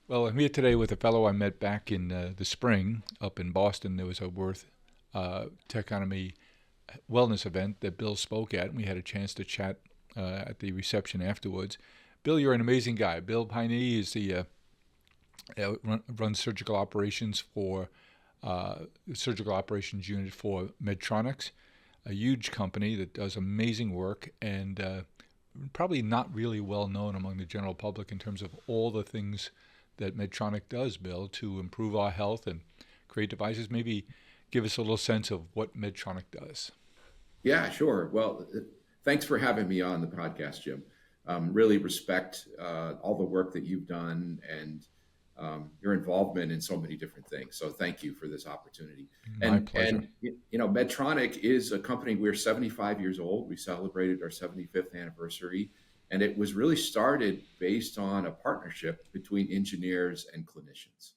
Well, I'm here today with a fellow I met back in the spring up in Boston. There was a Worth Techonomy wellness event that Bill spoke at, and we had a chance to chat at the reception afterwards. Bill, you're an amazing guy. Bill Peine is runs surgical operations for surgical operations unit for Medtronics, a huge company that does amazing work and probably not really well known among the general public in terms of all the things that Medtronic does, Bill, to improve our health and create devices. Maybe give us a little sense of what Medtronic does. Yeah, sure. Well, thanks for having me on the podcast, Jim. Really respect all the work that you've done and your involvement in so many different things. So thank you for this opportunity. My And pleasure. and Medtronic is a company. We're 75 years old. We celebrated our 75th anniversary, and it was really started based on a partnership between engineers and clinicians.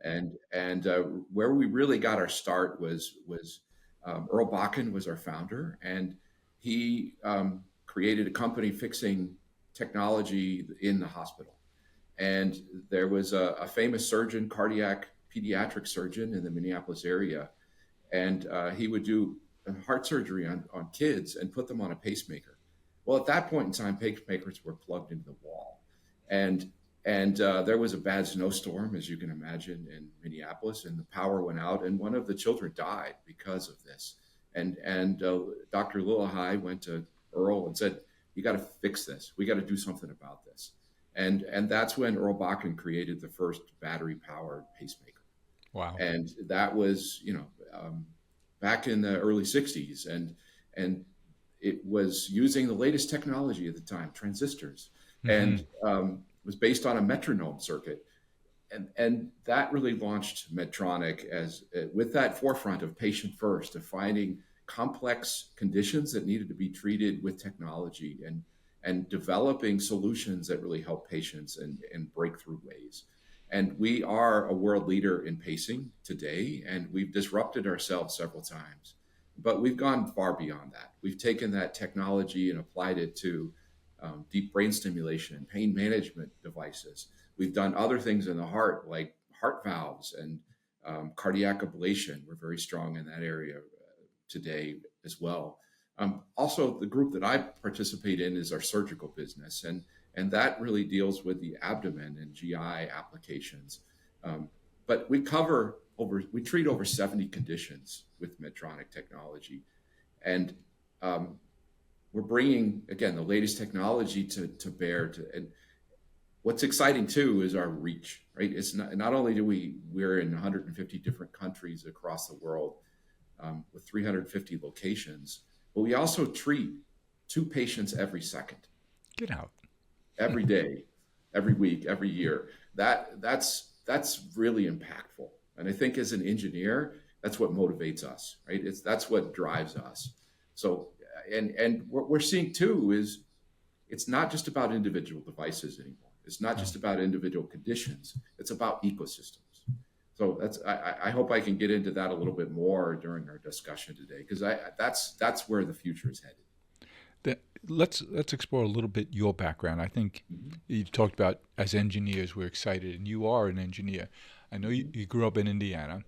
And where we really got our start was Earl Bakken was our founder, and he created a company fixing technology in the hospital. And there was a famous surgeon, cardiac pediatric surgeon in the Minneapolis area, and he would do heart surgery on kids and put them on a pacemaker. Well, at that point in time, pacemakers were plugged into the wall, and and there was a bad snowstorm, as you can imagine, in Minneapolis, and the power went out, and one of the children died because of this. And Dr. Lillahai went to Earl and said, "You got to fix this. We got to do something about this." And that's when Earl Bakken created the first battery powered pacemaker, Wow. and that was back in the early '60s, and it was using the latest technology at the time, transistors, Hmm. and was based on a metronome circuit. And that really launched Medtronic as with that forefront of patient first, of finding complex conditions that needed to be treated with technology and developing solutions that really help patients in breakthrough ways. And we are a world leader in pacing today, and we've disrupted ourselves several times. But we've gone far beyond that. We've taken that technology and applied it to deep brain stimulation, pain management devices. We've done other things in the heart, like heart valves and cardiac ablation. We're very strong in that area today as well. Also, the group that I participate in is our surgical business, and that really deals with the abdomen and GI applications. But we treat over 70 conditions with Medtronic technology, and we're bringing again the latest technology to bear. And what's exciting too is our reach. Right, it's not only do we're in 150 different countries across the world with 350 locations, but we also treat two patients every second, Get out. every day, every week, every year. That's really impactful. And I think as an engineer, that's what motivates us, right? That's what drives us. So, and what we're seeing too is it's not just about individual devices anymore. It's not No. just about individual conditions. It's about ecosystems. So I hope I can get into that a little bit more during our discussion today, because that's where the future is headed. Let's explore a little bit your background. I think Mhm. you talked about as engineers we're excited, and you are an engineer. I know Mhm. you grew up in Indiana.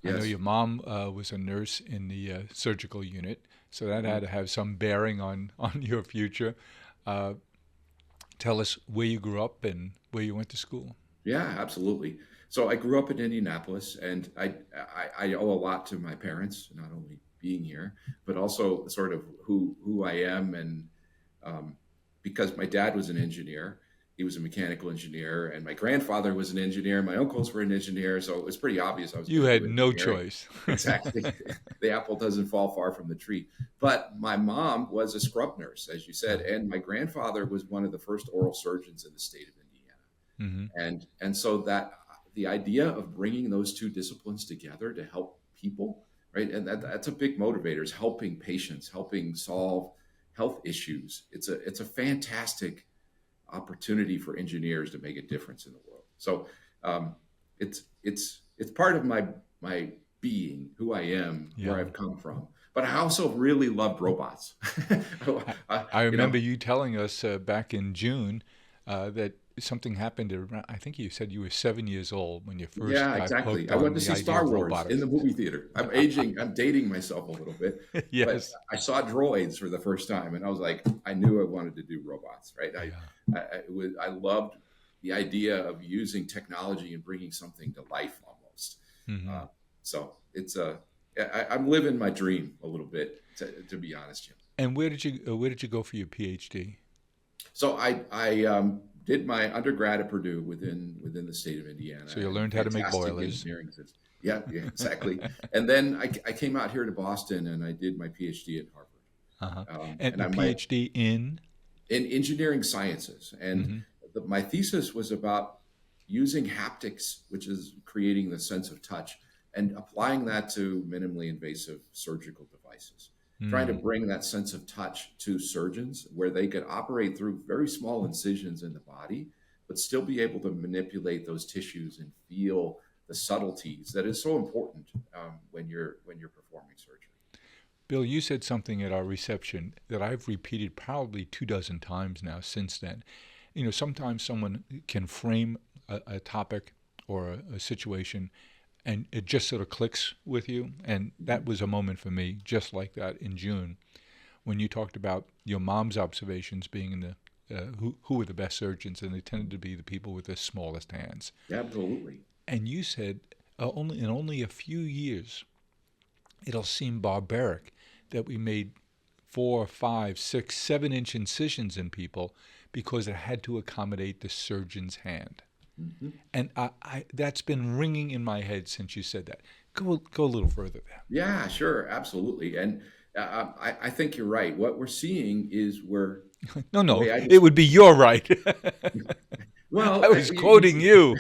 I know Yes. your mom was a nurse in the surgical unit, so that Mhm. had to have some bearing on on your future. Uh, Tell us where you grew up and where you went to school. Yeah, absolutely. So I grew up in Indianapolis, and I owe a lot to my parents, not only being here, but also sort of who I am, and um, because my dad was an engineer, he was a mechanical engineer, and my grandfather was an engineer. My uncles were an engineer, so it was pretty obvious I was You going to do had no engineering. choice. Exactly, the apple doesn't fall far from the tree. But my mom was a scrub nurse, as you said, and my grandfather was one of the first oral surgeons in the state of Indiana. Mm-hmm. And so that the idea of bringing those two disciplines together to help people, right, and that's a big motivator, is helping patients, helping solve health issues. It's a fantastic opportunity for engineers to make a difference in the world. So um, it's part of my being, who I am, where Yeah. I've come from. But I also really loved robots. I, uh, I you remember know, you telling us back in June that something happened around, I think you said you were 7 years old when you first Yeah, got exactly. hooked I went on to the see idea Star of Wars in robotics. the movie theater. I'm aging, I'm dating myself a little bit, but Yes. I saw droids for the first time, and I was like, I knew I wanted to do robots, right? Yeah. I loved the idea of using technology and bringing something to life almost. Hmm. Uh, so I'm living my dream a little bit, to be honest, Jim. And where did you go for your PhD? So I did my undergrad at Purdue within the state of Indiana, So you and learned how to make fantastic boilers. engineering system. Yeah, yeah, exactly. And then I came out here to Boston and I did my PhD at Harvard. Uh-huh. And And a I'm my PhD in? in engineering sciences. And Hmm. my thesis was about using haptics, which is creating the sense of touch, and applying that to minimally invasive surgical devices. Trying to Mm. bring that sense of touch to surgeons where they could operate through very small incisions in the body, but still be able to manipulate those tissues and feel the subtleties that is so important when you're performing surgery. Bill, you said something at our reception that I've repeated probably 2 dozen times now since then. Sometimes someone can frame a topic or a situation and it just sort of clicks with you. And that Mhm. was a moment for me, just like that in June, when you talked about your mom's observations being in who were the best surgeons, and they tended to be the people with the smallest hands. Absolutely. And you said only a few years, it'll seem barbaric that we made 4, 5, 6, 7 inch incisions in people because it had to accommodate the surgeon's hand. Mhm. And that's been ringing in my head since you said that. Go a little further there. Yeah, sure, absolutely. And I think you're right. What we're seeing is No, the no, way I it just would be your right. well, I was quoting you.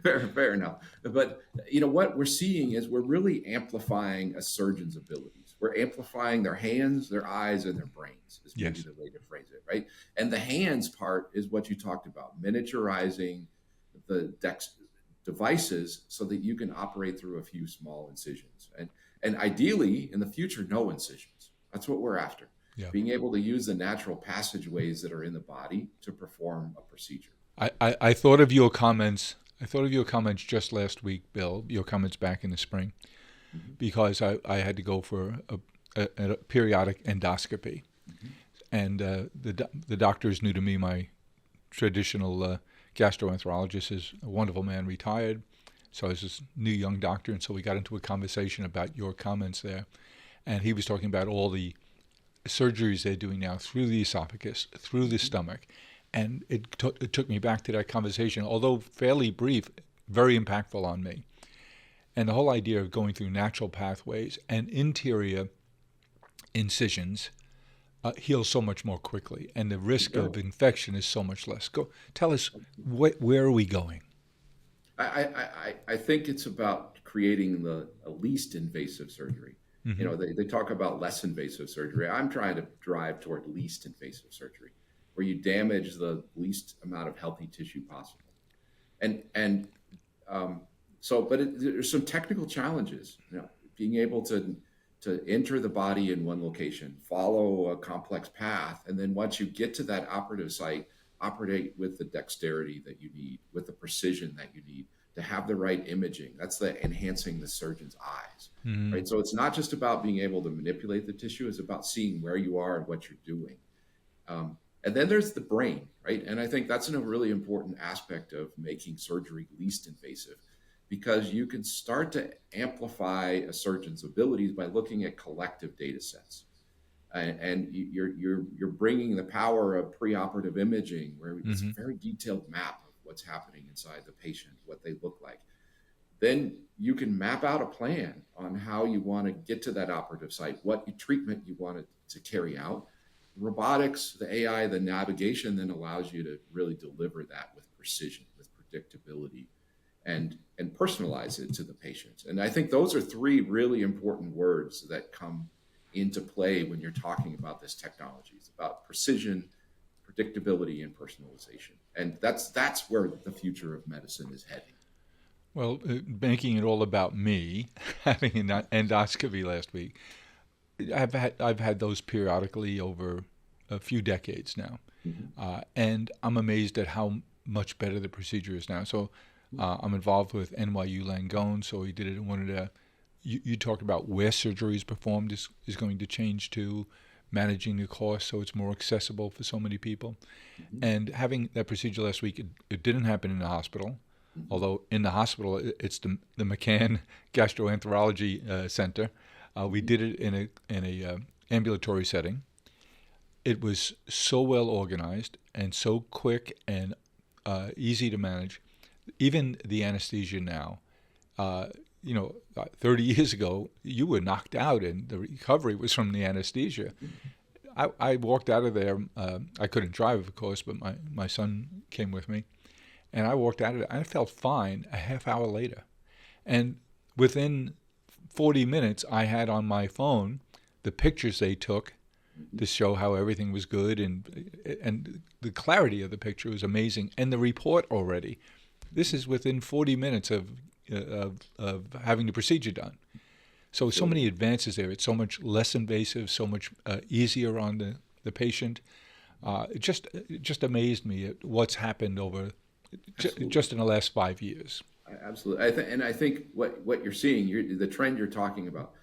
fair enough. But what we're seeing is we're really amplifying a surgeon's abilities. We're amplifying their hands, their eyes, and their brains is maybe Yes. the way to phrase it, right? And the hands part is what you talked about, miniaturizing the devices so that you can operate through a few small incisions, and ideally in the future, no incisions. That's what we're after. Yeah. Being able to use the natural passageways that are in the body to perform a procedure. I thought of your comments. I thought of your comments just last week, Bill. Your comments back in the spring, Mhm. because I had to go for a periodic endoscopy, Mhm. and the doctor is new to me. My traditional gastroenterologist is a wonderful man, retired. So I was this new young doctor, and so we got into a conversation about your comments there, and he was talking about all the surgeries they're doing now through the esophagus, through the Mhm. stomach, and it took me back to that conversation, although fairly brief, very impactful on me. And the whole idea of going through natural pathways and interior incisions heals so much more quickly, and the It risk of does. infection is so much less. Go tell us where are we going? I think it's about creating the least invasive surgery. Hmm. They talk about less invasive surgery. I'm trying to drive toward least invasive surgery, where you damage the least amount of healthy tissue possible. And um, but there's some technical challenges. Being able to enter the body in one location, follow a complex path, and then once you get to that operative site, operate with the dexterity that you need, with the precision that you need to have the right imaging. That's the enhancing the surgeon's eyes, Hmm. right? So it's not just about being able to manipulate the tissue; it's about seeing where you are and what you're doing. And then there's the brain, right? And I think that's a really important aspect of making surgery least invasive, because you can start to amplify a surgeon's abilities by looking at collective data sets. And you're bringing the power of preoperative imaging, where it's Hmm. a very detailed map of what's happening inside the patient, what they look like. Then you can map out a plan on how you want to get to that operative site, what treatment you want to carry out. Robotics, the AI, the navigation then allows you to really deliver that with precision, with predictability, and personalize it to the patient. And I think those are three really important words that come into play when you're talking about this technology. It's about precision, predictability, and personalization. And that's where the future of medicine is heading. Well, making it all about me, having an endoscopy last week. I've had those periodically over a few decades now. Mm-hmm. And I'm amazed at how much better the procedure is now. So I'm involved with NYU Langone, so we did it in one of the, you talked about where surgery is performed is going to change to managing the cost so it's more accessible for so many people. Mm-hmm. And having that procedure last week, it didn't happen in the hospital, Mm-hmm. although in the hospital it's the McCann Gastroenterology Center. We did it in a ambulatory setting. It was so well organized and so quick and easy to manage. Even the anesthesia now, 30 years ago, you were knocked out and the recovery was from the anesthesia. I walked out of there. I couldn't drive, of course, but my son came with me. And I walked out of it. I felt fine a half hour later. And within 40 minutes, I had on my phone the pictures they took to show how everything was good. And the clarity of the picture was amazing. And the report already. This is within 40 minutes of having the procedure done. So many advances there. It's so much less invasive, so much easier on the patient. It just amazed me at what's happened over just in the last 5 years. Absolutely. I think what you're seeing, the trend you're talking about,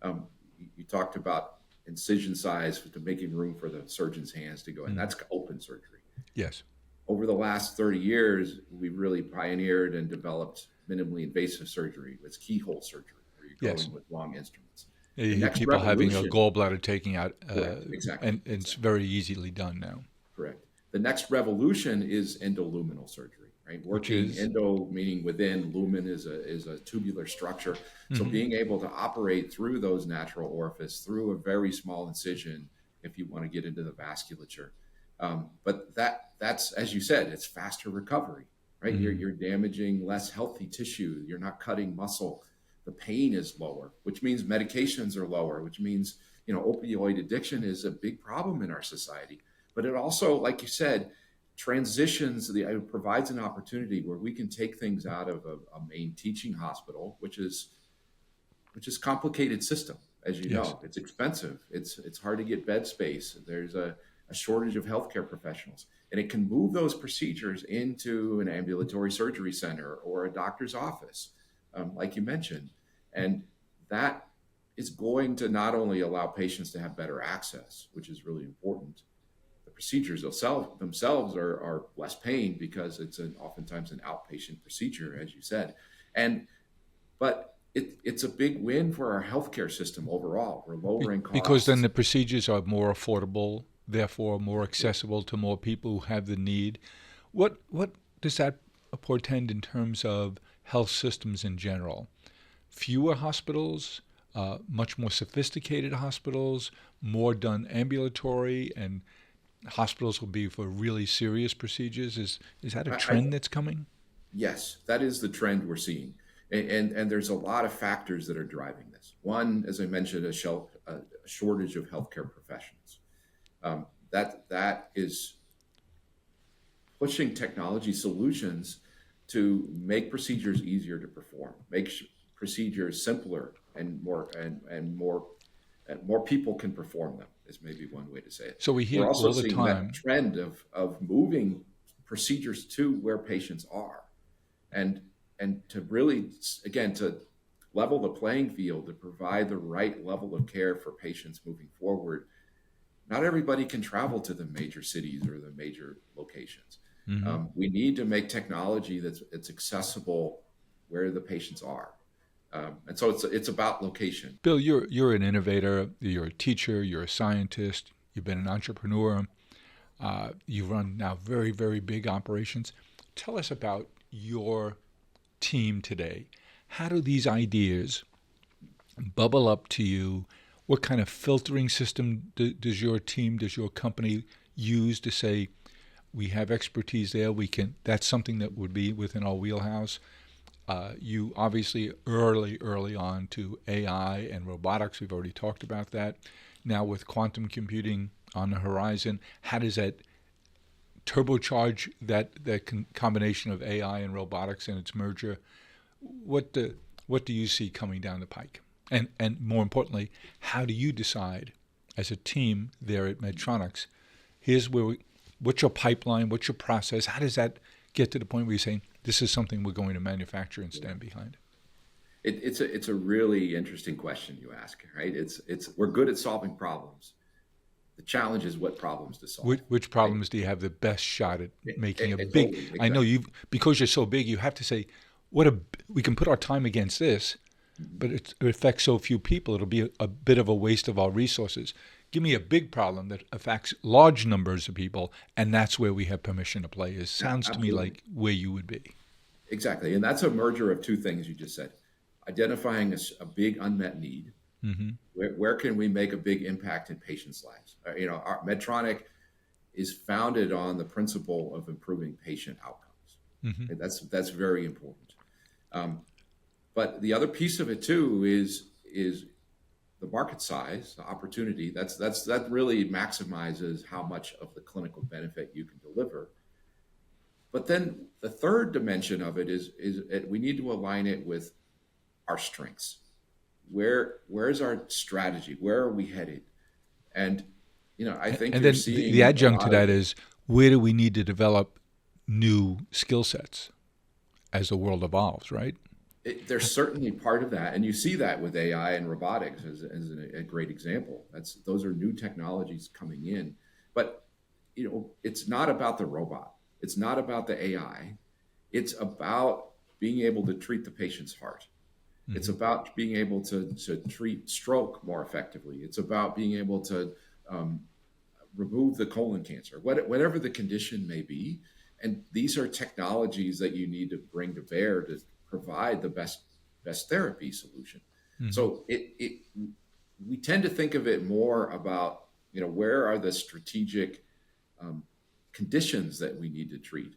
you talked about incision size to making room for the surgeon's hands to go in. That's open surgery. Yes. Over the last 30 years, we've really pioneered and developed minimally invasive surgery. It's keyhole surgery, where you're going with long instruments. You hear people having a gallbladder taking out, exactly. And it's very easily done now. Correct. The next revolution is endoluminal surgery, right? Working endo meaning within, lumen is a tubular structure. So being able to operate through those natural orifice, through a very small incision, if you want to get into the vasculature. But that's, as you said, it's faster recovery, right? You're damaging less healthy tissue. You're not cutting muscle. The pain is lower, which means medications are lower, which means, opioid addiction is a big problem in our society. But it also, like you said, it provides an opportunity where we can take things out of a main teaching hospital, which is a complicated system, as you know. It's expensive. It's hard to get bed space. There's a shortage of healthcare professionals, and it can move those procedures into an ambulatory surgery center or a doctor's office, like you mentioned. And that is going to not only allow patients to have better access, which is really important. The procedures themselves are less pain because it's oftentimes an outpatient procedure, as you said. But it's a big win for our healthcare system overall. We're lowering costs. Because then the procedures are more affordable, therefore more accessible to more people who have the need. What does that portend in terms of health systems in general? Fewer hospitals, much more sophisticated hospitals, more done ambulatory, and hospitals will be for really serious procedures. Is that a trend that's coming? Yes, that is the trend we're seeing. And there's a lot of factors that are driving this. One, as I mentioned, a shortage of healthcare professionals. That is pushing technology solutions to make procedures easier to perform, make procedures simpler and more people can perform them, is maybe one way to say it. So we're also all the seeing time that trend of moving procedures to where patients are, and to really, again, to level the playing field, to provide the right level of care for patients moving forward. Not everybody can travel to the major cities or the major locations. We need to make technology that's accessible where the patients are. And so it's about location. Bill, you're an innovator, you're a teacher, you're a scientist, you've been an entrepreneur, you run now very, very big operations. Tell us about your team today. How do these ideas bubble up to you? What kind of filtering system does your team, does your company use to say, we have expertise there, that's something that would be within our wheelhouse? You obviously early on to AI and robotics. We've already talked about that. Now with quantum computing on the horizon, how does that turbocharge that combination of AI and robotics and its merger? What do you see coming down the pike? And more importantly, how do you decide as a team there at Medtronics here's what's your pipeline, what's your process, how does that get to the point where you're saying this is something we're going to manufacture and stand behind? It's a really interesting question you ask, right? We're good at solving problems. The challenge is what problems to solve. Which problems do you have the best shot at making a big? Totally, exactly. I know because you're so big, you have to say, we can put our time against this, but it affects so few people. It'll be a bit of a waste of our resources. Give me a big problem that affects large numbers of people, and that's where we have permission to play. It sounds to me like where you would be. Exactly, and that's a merger of two things you just said: identifying a big unmet need. Mm-hmm. Where can we make a big impact in patients' lives? Our Medtronic is founded on the principle of improving patient outcomes. Mm-hmm. That's very important. But the other piece of it too is the market size, the opportunity. That really maximizes how much of the clinical benefit you can deliver. But then the third dimension of it is we need to align it with our strengths. Where's our strategy? Where are we headed? And I think and then the adjunct to that is, where do we need to develop new skill sets as the world evolves, right? There's certainly part of that, and you see that with AI and robotics as a great example. Those are new technologies coming in, but it's not about the robot. It's not about the AI. It's about being able to treat the patient's heart. Mm-hmm. It's about being able to treat stroke more effectively. It's about being able to remove the colon cancer, whatever the condition may be. And these are technologies that you need to bring to bear to provide the best therapy solution. Mm-hmm. So we tend to think of it more about where are the strategic conditions that we need to treat,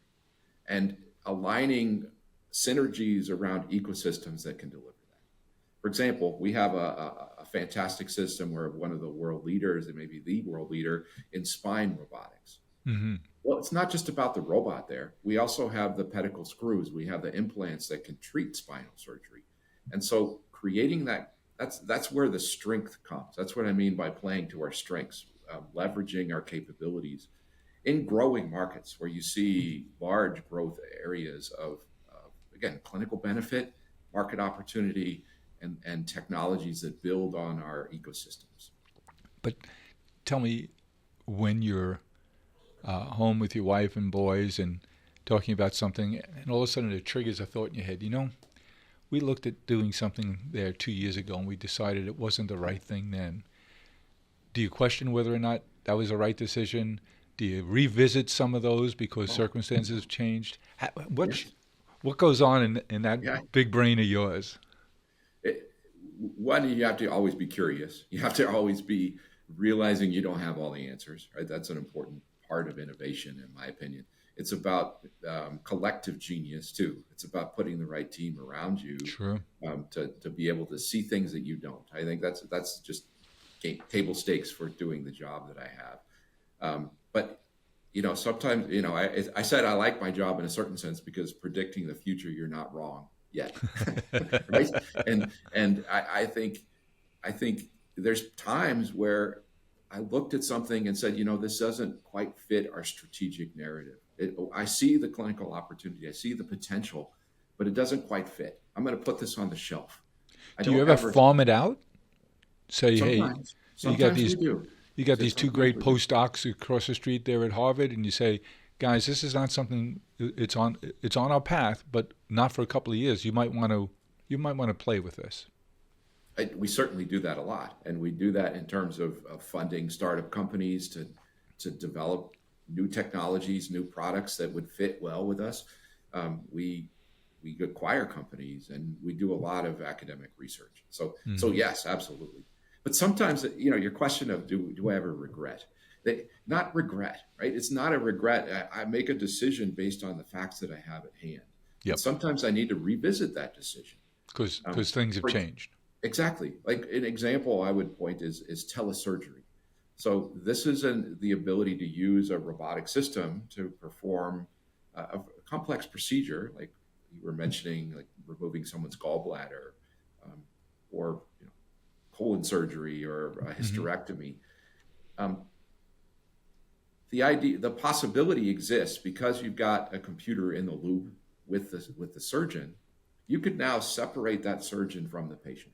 and aligning synergies around ecosystems that can deliver that. For example, we have a fantastic system. We're one of the world leaders, and maybe the world leader in spine robotics. Mm-hmm. Well, it's not just about the robot there. We also have the pedicle screws. We have the implants that can treat spinal surgery. And so creating that's where the strength comes. That's what I mean by playing to our strengths, leveraging our capabilities in growing markets where you see large growth areas of again, clinical benefit, market opportunity, and technologies that build on our ecosystems. But tell me, when you're home with your wife and boys and talking about something, and all of a sudden it triggers a thought in your head, we looked at doing something there 2 years ago and we decided it wasn't the right thing then. Do you question whether or not that was the right decision? Do you revisit some of those because circumstances have changed? What goes on in that big brain of yours? One, you have to always be curious. You have to always be realizing you don't have all the answers, right? That's an important part of innovation, in my opinion. It's about collective genius, too. It's about putting the right team around you to be able to see things that you don't. I think that's just table stakes for doing the job that I have. But sometimes, I said I like my job in a certain sense because predicting the future, you're not wrong yet, right? And I think there's times where I looked at something and said, this doesn't quite fit our strategic narrative. I see the clinical opportunity, I see the potential, but it doesn't quite fit. I'm going to put this on the shelf. Do you ever farm it out? Say, sometimes. Hey, you got these two great postdocs across the street there at Harvard, and you say, guys, this is not something. It's on our path, but not for a couple of years. You might want to play with this. We certainly do that a lot, and we do that in terms of funding startup companies to develop new technologies, new products that would fit well with us. We acquire companies, and we do a lot of academic research. So yes, absolutely. But sometimes, your question of do I ever regret? Not regret, right? It's not a regret. I make a decision based on the facts that I have at hand. Yep. Sometimes I need to revisit that decision because things have changed. Exactly. Like an example I would point is telesurgery. So this is the ability to use a robotic system to perform a complex procedure, like you were mentioning, like removing someone's gallbladder, or colon surgery or a hysterectomy. the possibility exists because you've got a computer in the loop with the surgeon. You could now separate that surgeon from the patient.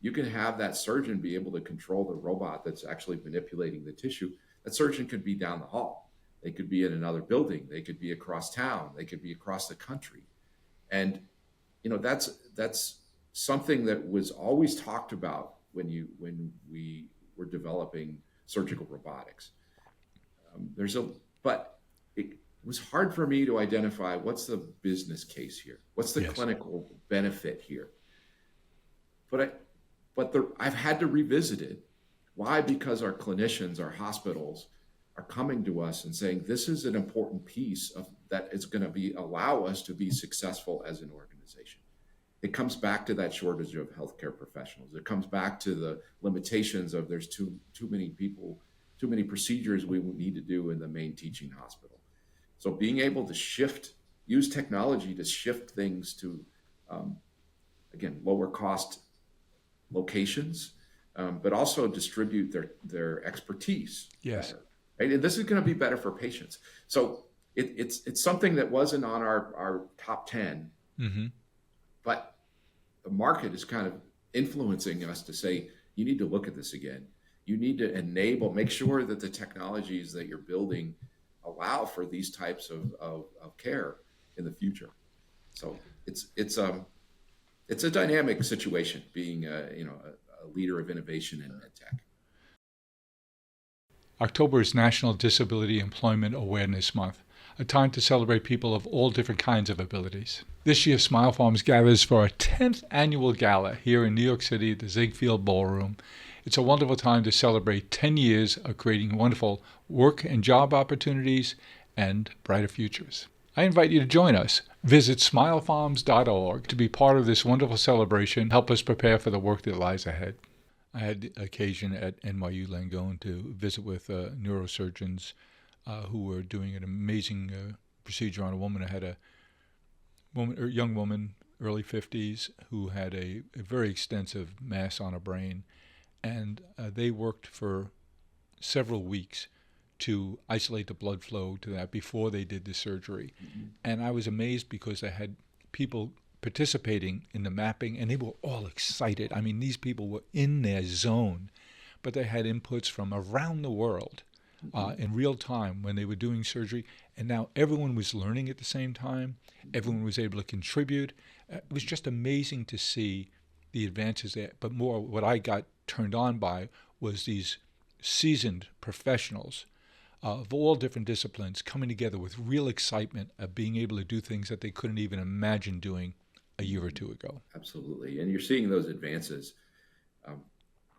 You can have that surgeon be able to control the robot that's actually manipulating the tissue. That surgeon could be down the hall. They could be in another building. They could be across town. They could be across the country. And that's something that was always talked about when we were developing surgical robotics. But it was hard for me to identify what's the business case here, what's the clinical benefit here. I've had to revisit it. Why? Because our clinicians, our hospitals, are coming to us and saying this is an important piece of that is going to allow us to be successful as an organization. It comes back to that shortage of healthcare professionals. It comes back to the limitations of there's too many people, too many procedures we need to do in the main teaching hospital. So being able to use technology to shift things to, again, lower cost locations, but also distribute their expertise. Yes. Better, right? And this is going to be better for patients. So it's something that wasn't on our top 10, but the market is kind of influencing us to say, you need to look at this again. You need to make sure that the technologies that you're building allow for these types of care in the future. So it's a dynamic situation being a leader of innovation in medtech. October is National Disability Employment Awareness Month, a time to celebrate people of all different kinds of abilities. This year, Smile Farms gathers for our 10th annual gala here in New York City at the Ziegfeld Ballroom. It's a wonderful time to celebrate 10 years of creating wonderful work and job opportunities and brighter futures. I invite you to join us. Visit smilefarms.org to be part of this wonderful celebration. Help us prepare for the work that lies ahead. I had the occasion at NYU Langone to visit with neurosurgeons who were doing an amazing procedure on a woman who had a young woman, early 50s, who had a very extensive mass on her brain. And they worked for several weeks to isolate the blood flow to that before they did the surgery. And I was amazed because they had people participating in the mapping, and they were all excited. I mean, these people were in their zone, but they had inputs from around the world in real time when they were doing surgery. And now everyone was learning at the same time. Everyone was able to contribute. It was just amazing to see the advances there. But more what I got turned on by was these seasoned professionals of all different disciplines coming together with real excitement of being able to do things that they couldn't even imagine doing a year or two ago. Absolutely. And you're seeing those advances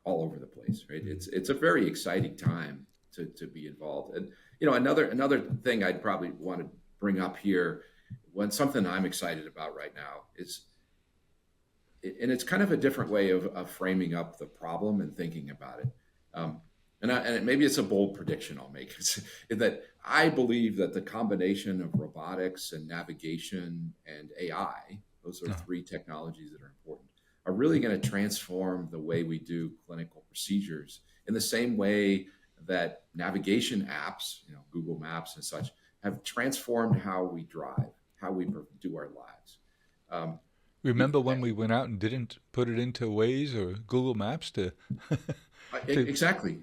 all over the place, right? It's a very exciting time to be involved. And, another thing I'd probably want to bring up here, something I'm excited about right now is, and it's kind of a different way of framing up the problem and thinking about it. Maybe it's a bold prediction I'll make, is that I believe that the combination of robotics and navigation and AI, those are three technologies that are important, are really going to transform the way we do clinical procedures in the same way that navigation apps, Google Maps and such, have transformed how we drive, how we do our lives. Remember when we went out and didn't put it into Waze or Google Maps to exactly.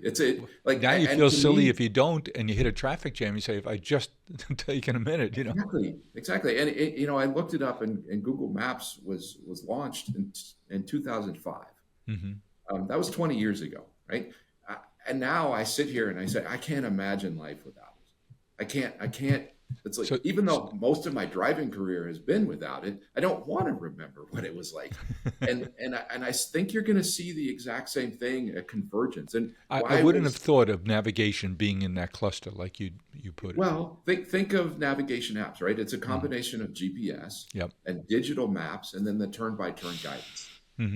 now you feel silly if you don't, and you hit a traffic jam. You say, "If I just taken a minute," Exactly. And I looked it up, and Google Maps was launched in 2005. That was 20 years ago, right? And now I sit here and I say, I can't imagine life without it. I can't. It's like, even though most of my driving career has been without it, I don't want to remember what it was like. and I think you're going to see the exact same thing, a convergence. And I wouldn't have thought of navigation being in that cluster like you put it. Well, think of navigation apps, right? It's a combination of GPS and digital maps, and then the turn-by-turn guidance.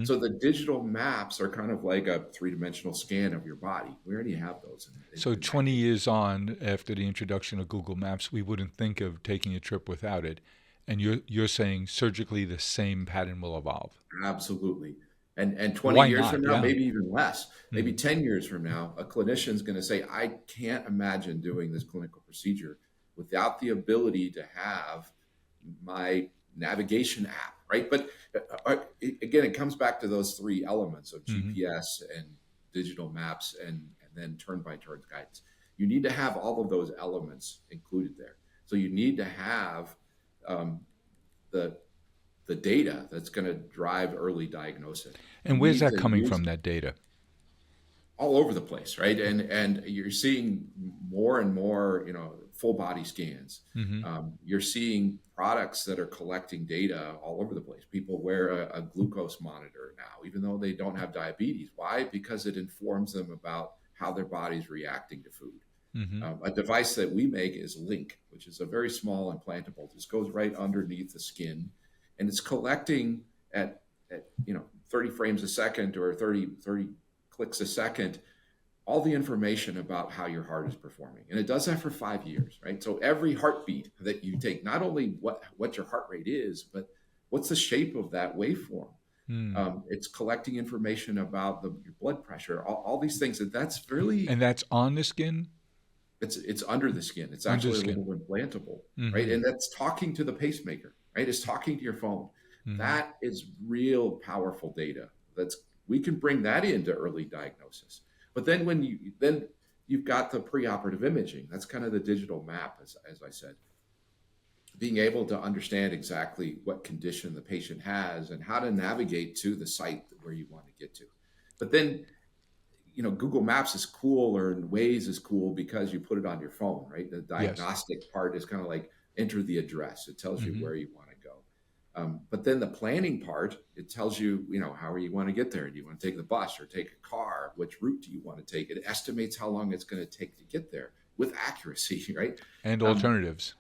So the digital maps are kind of like a three-dimensional scan of your body. We already have those. So 20 years on, after the introduction of Google Maps, we wouldn't think of taking a trip without it. And you're saying surgically the same pattern will evolve. Absolutely. And 20 Why years from not? now, Yeah. maybe even less, maybe Mm-hmm. 10 years from now, a clinician's going to say, I can't imagine doing this clinical procedure without the ability to have my navigation app, right? But again, it comes back to those three elements of Mm-hmm. GPS and digital maps and then turn-by-turn guidance. You need to have all of those elements included there. So you need to have um, the the data that's going to drive early diagnosis. You And where's need that to coming use from, that data? all over the place, right? And you're seeing more and more, full body scans. Mm-hmm. You're seeing products that are collecting data all over the place. People wear a glucose monitor now, even though they don't have diabetes. Why? Because it informs them about how their body's reacting to food. Mm-hmm. A device that we make is Link, which is a very small implantable. This goes right underneath the skin, and it's collecting at 30 frames a second or 30 clicks a second all the information about how your heart is performing, and it does that for 5 years, right? So every heartbeat that you take, not only what your heart rate is, but what's the shape of that waveform. Mm. It's collecting information about your blood pressure, all these things, and that's really And that's on the skin? it's under the skin. It's Under the actually a skin. little implantable, right? Mm-hmm. And that's talking to the pacemaker, right? It's talking to your phone. Mm-hmm. That is real powerful data. We can bring that into early diagnosis. But then you've got the preoperative imaging. That's kind of the digital map, as I said. Being able to understand exactly what condition the patient has and how to navigate to the site where you want to get to. But then Google Maps is cool, or Waze is cool because you put it on your phone, right? The Yes. diagnostic part is kind of like enter the address. It tells you Mm-hmm. where you want to go. But then the planning part, it tells you, how you want to get there. Do you want to take the bus or take a car? Which route do you want to take? It estimates how long it's going to take to get there with accuracy, right? And alternatives.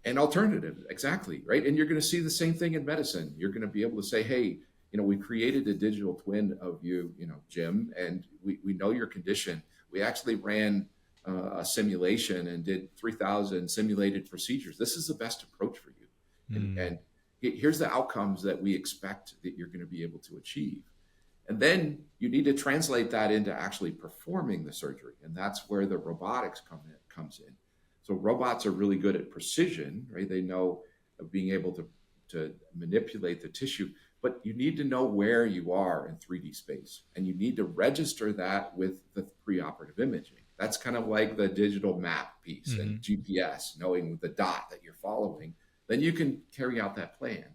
And alternatives, exactly, right? And you're going to see the same thing in medicine. You're going to be able to say, hey, we created a digital twin of you, Jim, and we know your condition. We actually ran a simulation and did 3,000 simulated procedures. This is the best approach for you. And here's the outcomes that we expect that you're going to be able to achieve. And then you need to translate that into actually performing the surgery. And that's where the robotics comes in. So robots are really good at precision, right? They know of being able to manipulate the tissue, but you need to know where you are in 3D space. And you need to register that with the preoperative imaging. That's kind of like the digital map piece and GPS, knowing the dot that you're following. Then you can carry out that plan.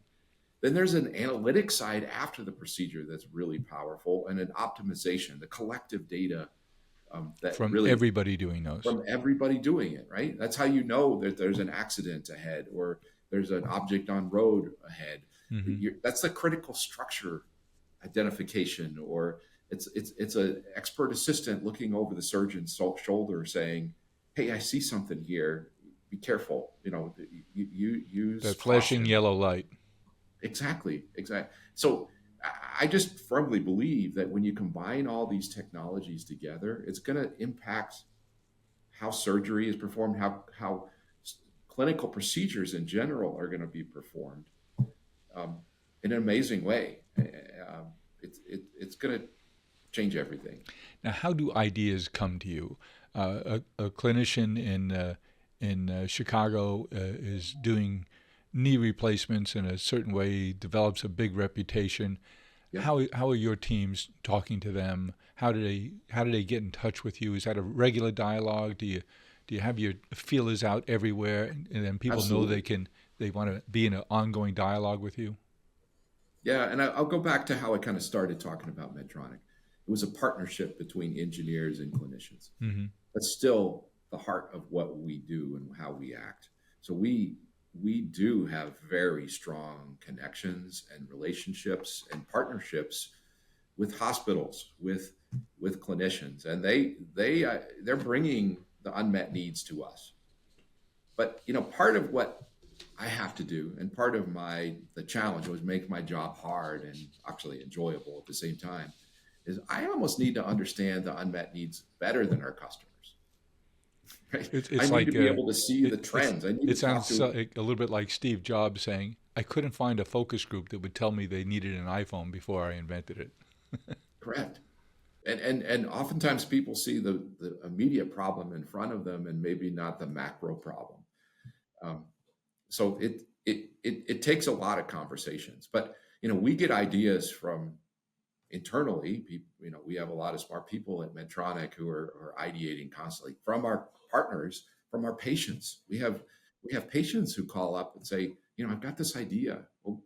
Then there's an analytic side after the procedure that's really powerful, and an optimization, the collective data that From really everybody doing those. from everybody doing it, right? That's how you know that there's an accident ahead or there's an object on road ahead. Mm-hmm. That's the critical structure identification, or it's an expert assistant looking over the surgeon's shoulder saying, hey, I see something here. Be careful. You use The flashing caution. yellow light. Exactly. So I just firmly believe that when you combine all these technologies together, it's going to impact how surgery is performed, how clinical procedures in general are going to be performed in an amazing way. It's going to change everything. Now, how do ideas come to you? A clinician in Chicago is doing knee replacements in a certain way, develops a big reputation. Yeah. How are your teams talking to them? How do they get in touch with you? Is that a regular dialogue? Do you have your feelers out everywhere, and then people Absolutely. know they want to be in an ongoing dialogue with you? Yeah, and I'll go back to how I kind of started talking about Medtronic. It was a partnership between engineers and clinicians. Mm-hmm. That's still the heart of what we do and how we act. So we do have very strong connections and relationships and partnerships with hospitals, with clinicians, and they're bringing the unmet needs to us. But part of what I have to do, and part of the challenge was make my job hard and actually enjoyable at the same time, is I almost need to understand the unmet needs better than our customers. Right? It's I need like to be able to see the trends. It sounds a little bit like Steve Jobs saying, "I couldn't find a focus group that would tell me they needed an iPhone before I invented it." Correct. And oftentimes people see the immediate problem in front of them and maybe not the macro problem. Um, so it takes a lot of conversations, but we get ideas from internally. We have a lot of smart people at Medtronic who are ideating constantly from our partners, from our patients. We have patients who call up and say, I've got this idea. Well,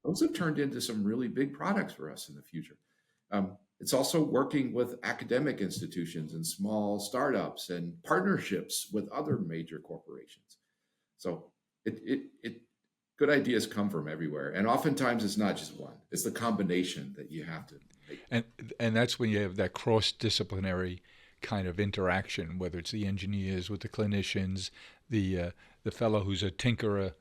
those have turned into some really big products for us in the future. It's also working with academic institutions and small startups and partnerships with other major corporations. So it good ideas come from everywhere, and oftentimes it's not just one; it's the combination that you have to make. and and that's when you have that cross-disciplinary kind of interaction, whether it's the engineers with the clinicians, the fellow who's a tinkerer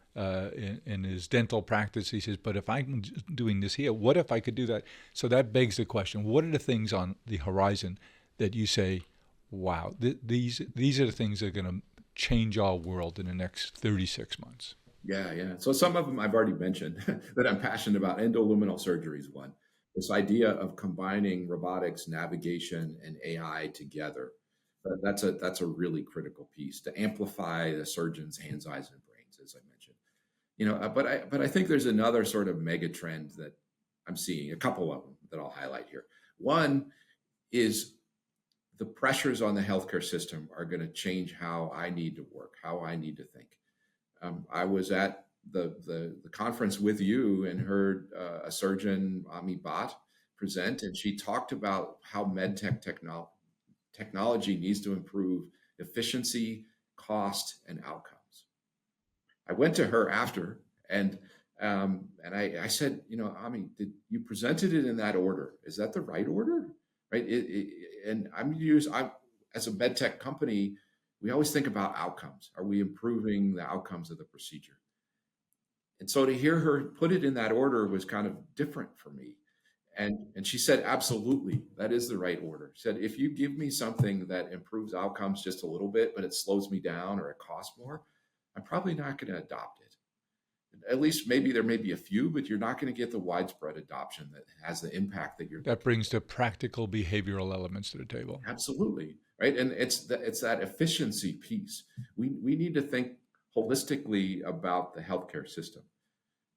in his dental practice. He says, "But if I'm doing this here, what if I could do that?" So that begs the question: what are the things on the horizon that you say, "Wow, these are the things that are going to change our world in the next 36 months"? Yeah. So some of them I've already mentioned that I'm passionate about. Endoluminal surgery is one. This idea of combining robotics, navigation, and AI together. That's a really critical piece to amplify the surgeon's hands, eyes, and brains, as I mentioned. But I think there's another sort of mega trend that I'm seeing. A couple of them that I'll highlight here. One is the pressures on the healthcare system are going to change how I need to work, how I need to think. I was at the conference with you and heard a surgeon, Ami Bhatt, present, and she talked about how medtech technology needs to improve efficiency, cost, and outcomes. I went to her after, and I said, Ami, did you presented it in that order? Is that the right order? Right? And I as a medtech company, we always think about outcomes. Are we improving the outcomes of the procedure? And so to hear her put it in that order was kind of different for me. And she said, absolutely, that is the right order. She said, if you give me something that improves outcomes just a little bit, but it slows me down or it costs more, I'm probably not going to adopt it. At least maybe there may be a few, but you're not going to get the widespread adoption that has the impact that you're That brings the practical behavioral elements to the table. Absolutely. Right. And it's that efficiency piece. We need to think holistically about the healthcare system.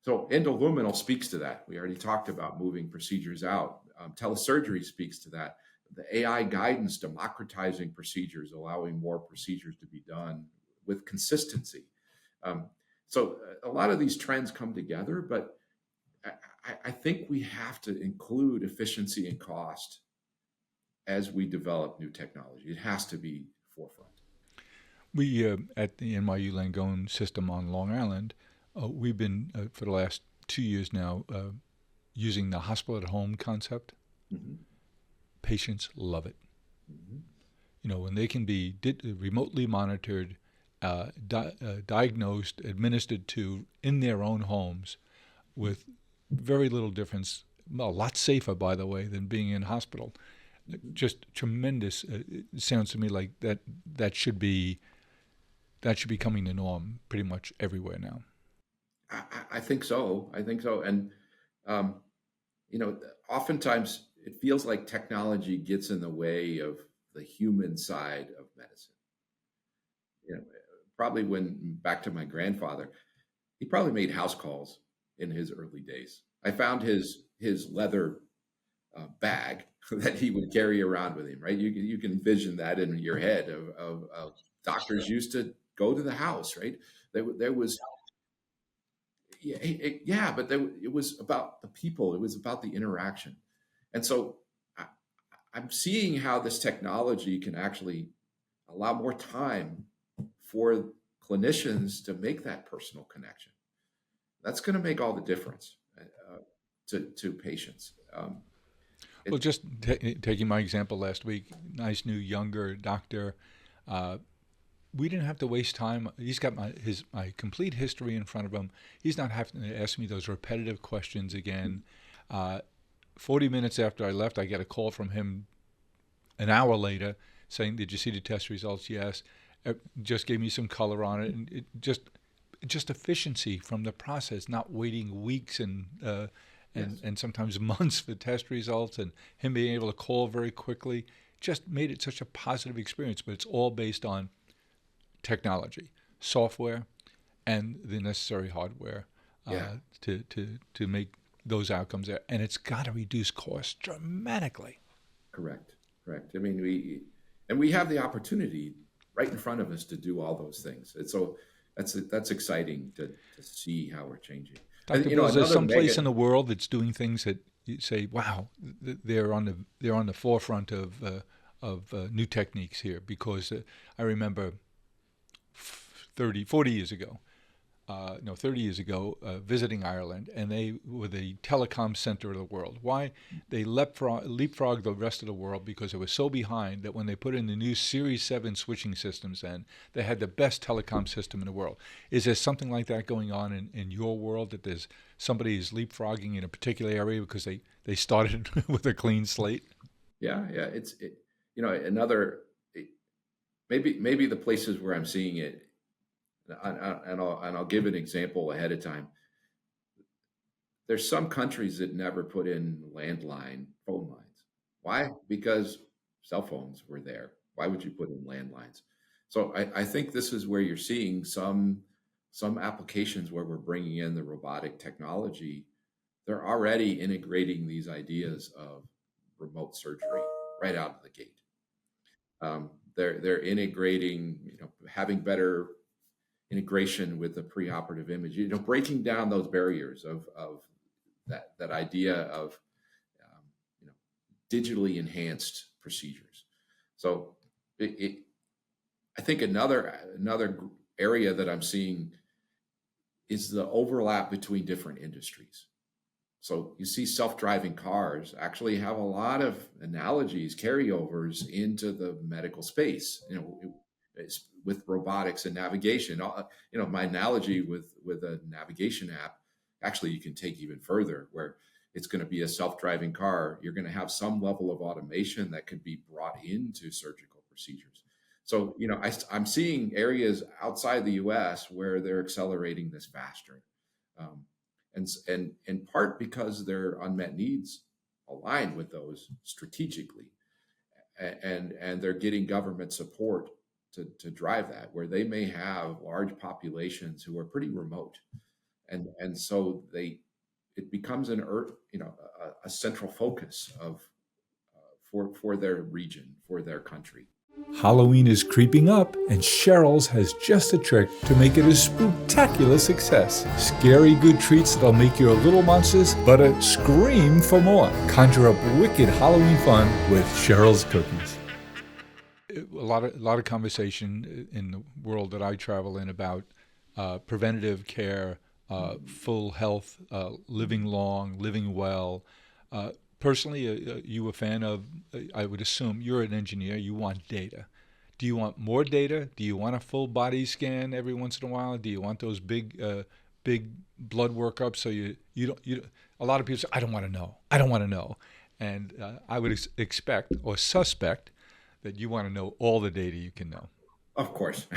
So endoluminal speaks to that. We already talked about moving procedures out. Telesurgery speaks to that. The AI guidance democratizing procedures, allowing more procedures to be done with consistency. So a lot of these trends come together, but I think we have to include efficiency and cost as we develop new technology. It has to be forefront. We at the NYU Langone system on Long Island, we've been for the last 2 years now using the hospital at home concept. Mm-hmm. Patients love it. Mm-hmm. When they can be remotely monitored, diagnosed, administered to in their own homes with very little difference, a lot safer, by the way, than being in hospital. Just tremendous. It sounds to me like that should be becoming the norm pretty much everywhere now. I think so. And oftentimes it feels like technology gets in the way of the human side of medicine. Probably when back to my grandfather, he probably made house calls in his early days. I found his leather bag that he would carry around with him. Right, you can envision that in your head of doctors used to go to the house. Right, there was but it was about the people. It was about the interaction, and so I'm seeing how this technology can actually allow more time for clinicians to make that personal connection. That's going to make all the difference to patients. Well, just taking my example last week, nice new younger doctor. We didn't have to waste time. He's got my complete history in front of him. He's not having to ask me those repetitive questions again. 40 minutes after I left, I get a call from him an hour later saying, "Did you see the test results?" Yes. Just gave me some color on it, and it just efficiency from the process, not waiting weeks and and, Yes. and sometimes months for test results, and him being able to call very quickly just made it such a positive experience. But it's all based on technology, software, and the necessary hardware Yeah. to make those outcomes there. And it's got to reduce costs dramatically. Correct. Correct. I mean, we have the opportunity right in front of us to do all those things. And so that's exciting to see how we're changing. Dr. You know, Bill, is there another some place mega. in the world that's doing things that you say, "Wow, they're on the forefront of new techniques here"? Because I remember 40 years ago, no, 30 years ago, visiting Ireland, and they were the telecom center of the world. Why? They leapfrogged the rest of the world because they were so behind that when they put in the new Series 7 switching systems in, they had the best telecom system in the world. Is there something like that going on in your world, that there's somebody is leapfrogging in a particular area because they started with a clean slate? Yeah, yeah. You know, another maybe the places where I'm seeing it, and I'll give an example ahead of time. There's some countries that never put in landline phone lines. Why? Because cell phones were there. Why would you put in landlines? So I think this is where you're seeing some applications where we're bringing in the robotic technology. They're already integrating these ideas of remote surgery right out of the gate. They're integrating, you know, having better integration with the preoperative image, you know, breaking down those barriers of that idea of um, you know, digitally enhanced procedures. So I think another area that I'm seeing is the overlap between different industries. So you see self-driving cars actually have a lot of analogies, carryovers into the medical space. You know, with robotics and navigation. You know, my analogy with a navigation app, actually, you can take even further, where it's going to be a self-driving car. You're going to have some level of automation that could be brought into surgical procedures. So, you know, I'm seeing areas outside the U.S. where they're accelerating this faster. Um, and in part because their unmet needs align with those strategically, and they're getting government support to drive that, where they may have large populations who are pretty remote, and so it becomes you know, a central focus of for their region, for their country. Halloween is creeping up, and Cheryl's has just a trick to make it a spooktacular success. Scary good treats that'll make your little monsters but scream for more. Conjure up wicked Halloween fun with Cheryl's cookies. A lot of conversation in the world that I travel in about preventative care, full health, living long, living well. Personally, you a fan of? I would assume you're an engineer. You want data. Do you want more data? Do you want a full body scan every once in a while? Do you want those big blood workups? So you don't you. A lot of people say, I don't want to know. I don't want to know, and I would expect or suspect that you want to know all the data you can know. Of course,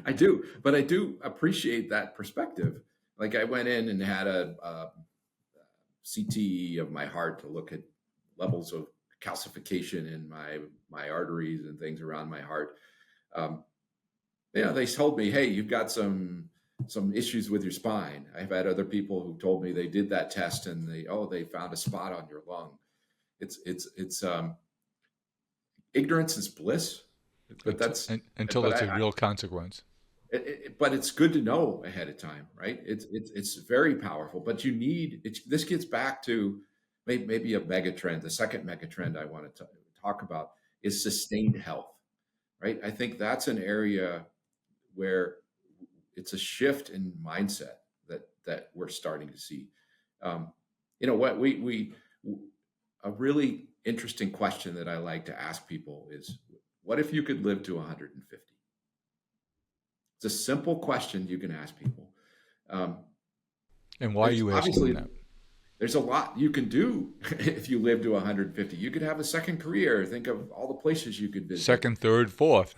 I do, but I do appreciate that perspective. Like, I went in and had a CTE of my heart to look at levels of calcification in my arteries and things around my heart. Um, you know, they told me, "Hey, you've got some issues with your spine." I've had other people who told me they did that test and they found a spot on your lung. It's ignorance is bliss, but Until but it's a real consequence. but it's good to know ahead of time, right? It's very powerful, but this gets back to maybe a mega trend. The second mega trend I want to talk about is sustained health, right? I think that's an area where it's a shift in mindset that we're starting to see. You know what, we a really interesting question that I like to ask people is, what if you could live to 150? It's a simple question you can ask people. Um, And why are there's you asking them obviously that? there's a lot you can do if you live to 150. You could have a second career. Think of all the places you could visit. Second, third, fourth.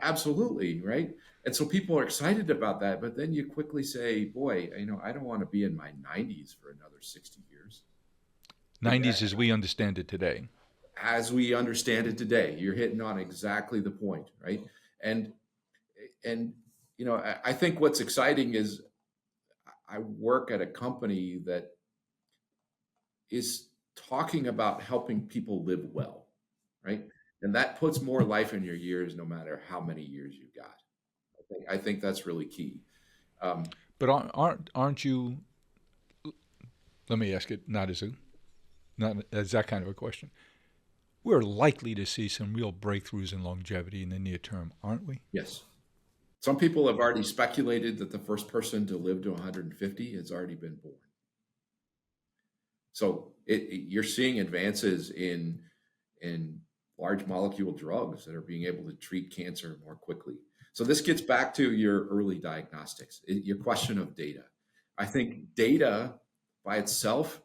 Absolutely, right? And so people are excited about that, but then you quickly say, boy, I don't want to be in my 90s for another 60 years. 90s as we understand it today. As we understand it today, you're hitting on exactly the point, right? And I think what's exciting is I work at a company that is talking about helping people live well, right? And that puts more life in your years, no matter how many years you got. I think that's really key. But aren't you? Let me ask it not as that kind of a question. We're likely to see some real breakthroughs in longevity in the near term, aren't we? Yes. Some people have already speculated that the first person to live to 150 has already been born. So you're seeing advances in large molecule drugs that are being able to treat cancer more quickly. So this gets back to your early diagnostics, your question of data. I think data by itself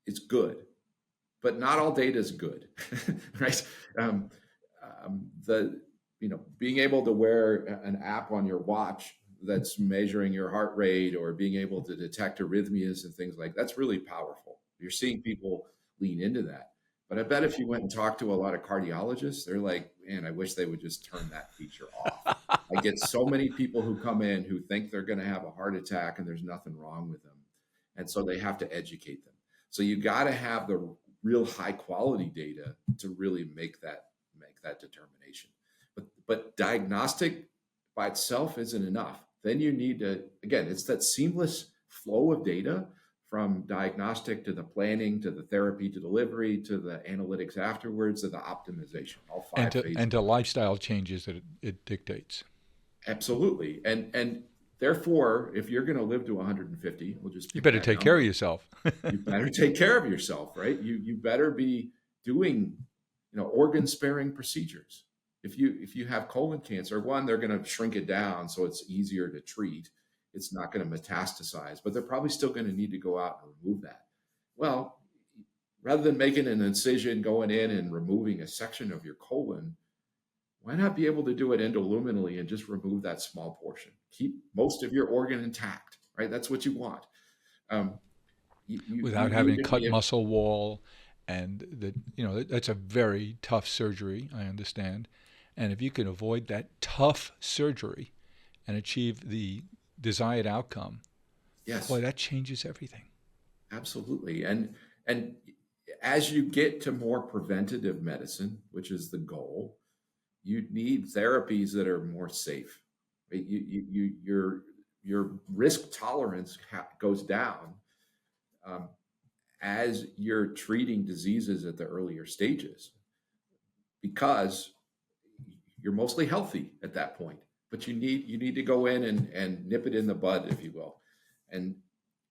is good, but not all data is good, right? Being able to wear an app on your watch that's measuring your heart rate or being able to detect arrhythmias and things like that's really powerful. You're seeing people lean into that. But I bet if you went and talked to a lot of cardiologists, they're like, man, I wish they would just turn that feature off. I get so many people who come in who think they're going to have a heart attack and there's nothing wrong with them. And so they have to educate them. So you got to have the real high quality data to really make that determination. But diagnostic by itself isn't enough. Then you need to, again, it's that seamless flow of data from diagnostic to the planning to the therapy to delivery to the analytics afterwards to the optimization, all five phases. And to lifestyle changes that it dictates. Absolutely. And therefore, if you're going to live to 150, we'll just you better take care of yourself. You better take care of yourself, right? You better be doing, organ sparing procedures. If you have colon cancer, one, they're going to shrink it down so it's easier to treat. It's not going to metastasize, but they're probably still going to need to go out and remove that. Well, rather than making an incision, going in and removing a section of your colon, why not be able to do it endoluminally and just remove that small portion? Keep most of your organ intact, right? That's what you want. Without having to cut muscle wall, and that's a very tough surgery, I understand. And if you can avoid that tough surgery and achieve the desired outcome, yes, boy, that changes everything. Absolutely. And as you get to more preventative medicine, which is the goal, you need therapies that are more safe. Right? Your risk tolerance goes down as you're treating diseases at the earlier stages, because you're mostly healthy at that point. But you need to go in and nip it in the bud, if you will. And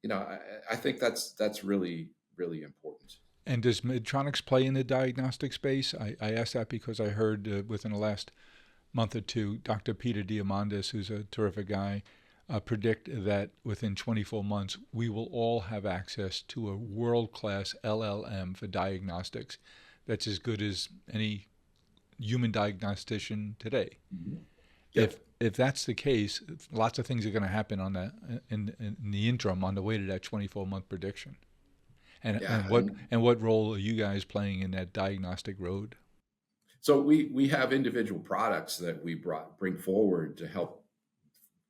I think that's really, really important. And does Medtronic play in the diagnostic space? I asked that because I heard within the last month or two, Dr. Peter Diamandis, who's a terrific guy, predict that within 24 months, we will all have access to a world-class LLM for diagnostics that's as good as any human diagnostician today. Mm-hmm. Yep. If that's the case, lots of things are going to happen on that in the interim on the way to that 24-month prediction. And what role are you guys playing in that diagnostic road? So we have individual products that we bring forward to help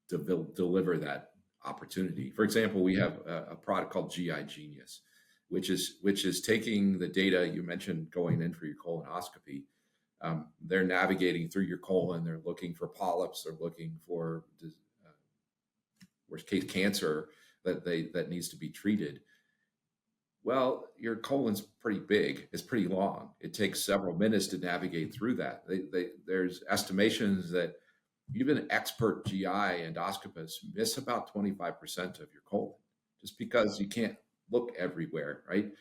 deliver that opportunity. For example, we have a product called GI Genius, which is taking the data you mentioned going in for your colonoscopy. They're navigating through your colon. They're looking for polyps. They're looking for worst case cancer that needs to be treated. Well, your colon's pretty big. It's pretty long. It takes several minutes to navigate through that. There's estimations that even expert GI endoscopists miss about 25% of your colon just because you can't look everywhere, right?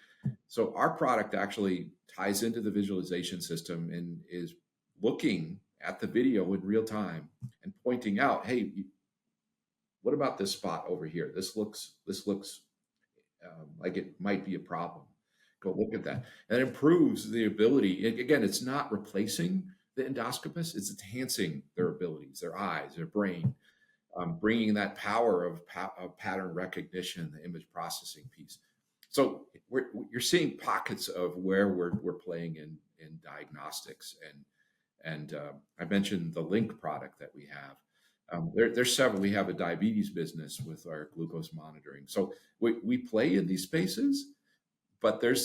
So our product actually ties into the visualization system and is looking at the video in real time and pointing out, hey, what about this spot over here? This looks like it might be a problem. Go look at that. And it improves the ability. Again, it's not replacing the endoscopist, it's enhancing their abilities, their eyes, their brain, bringing that power of pattern recognition, the image processing piece. So you're seeing pockets of where we're playing in diagnostics, and I mentioned the Link product that we have. There's several. We have a diabetes business with our glucose monitoring. So we play in these spaces, but it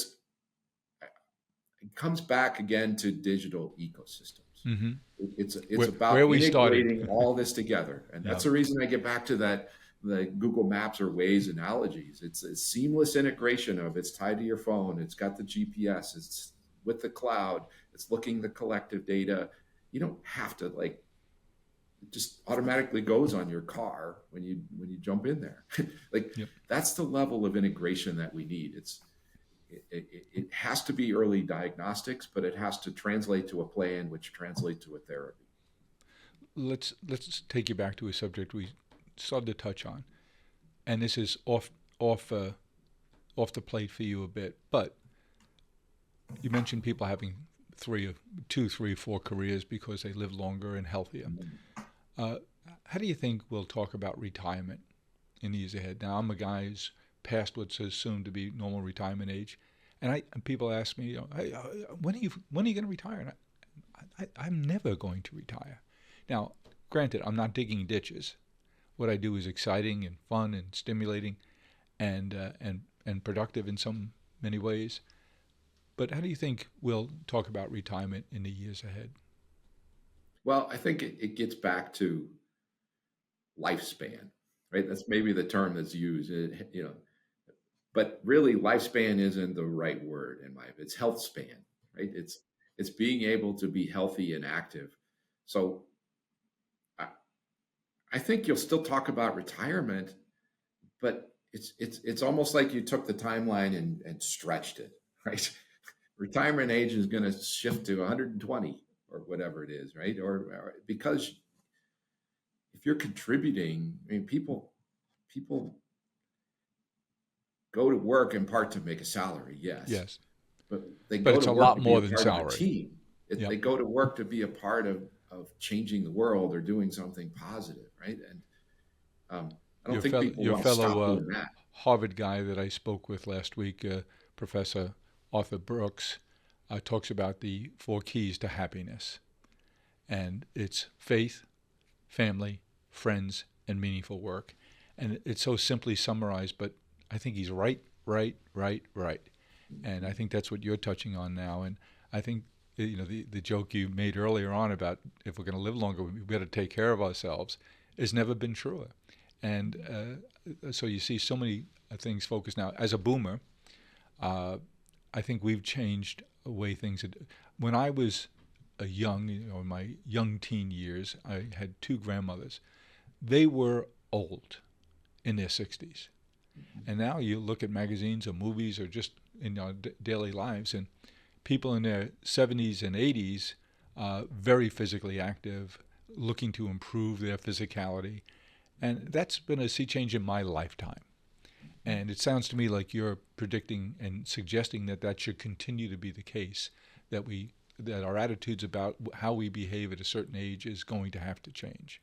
comes back again to digital ecosystems. Mm-hmm. It's Where about we started. integrating all this together, and Yeah. that's the reason I get back to the Google Maps or Waze analogies. It's a seamless integration of it's tied to your phone, it's got the GPS, it's with the cloud, it's looking the collective data. You don't have to like it just automatically goes on your car when you jump in there. Like Yep. that's the level of integration that we need. It has to be early diagnostics, but it has to translate to a plan, which translates to a therapy. Let's take you back to a subject we started to touch on, and this is off the plate for you a bit. But you mentioned people having 2, 3, 4 careers because they live longer and healthier. How do you think we'll talk about retirement in the years ahead? Now, I'm a guy who's past what's assumed to be normal retirement age, and people ask me, hey, when are you going to retire? And I'm never going to retire. Now, granted, I'm not digging ditches. What I do is exciting and fun and stimulating, and productive in many ways. But how do you think we'll talk about retirement in the years ahead? Well, I think it gets back to lifespan, right? That's maybe the term that's used, but really lifespan isn't the right word in my opinion. It's health span, right? It's being able to be healthy and active. So I think you'll still talk about retirement, but it's almost like you took the timeline and stretched it, right? Retirement age is going to shift to 120 or whatever it is, right? Or because if you're contributing, I mean, people go to work in part to make a salary, yes, but they But go it's to a work lot to be more a than part of a salary. team. Yep. They go to work to be a part of changing the world or doing something positive, right? And I don't think people Your want to stop fellow doing that. Harvard guy that I spoke with last week, Professor Arthur Brooks, talks about the 4 keys to happiness. And it's faith, family, friends, and meaningful work. And it's so simply summarized, but I think he's right. And I think that's what you're touching on now. And I think, the joke you made earlier on about if we're going to live longer, we better take care of ourselves has never been truer. And so you see so many things focused now. As a boomer, I think we've changed the way things. When I was in my young teen years, I had 2 grandmothers. They were old in their 60s. And now you look at magazines or movies or just in our daily lives, and people in their 70s and 80s, very physically active, looking to improve their physicality. And that's been a sea change in my lifetime. And it sounds to me like you're predicting and suggesting that should continue to be the case, that our attitudes about how we behave at a certain age is going to have to change.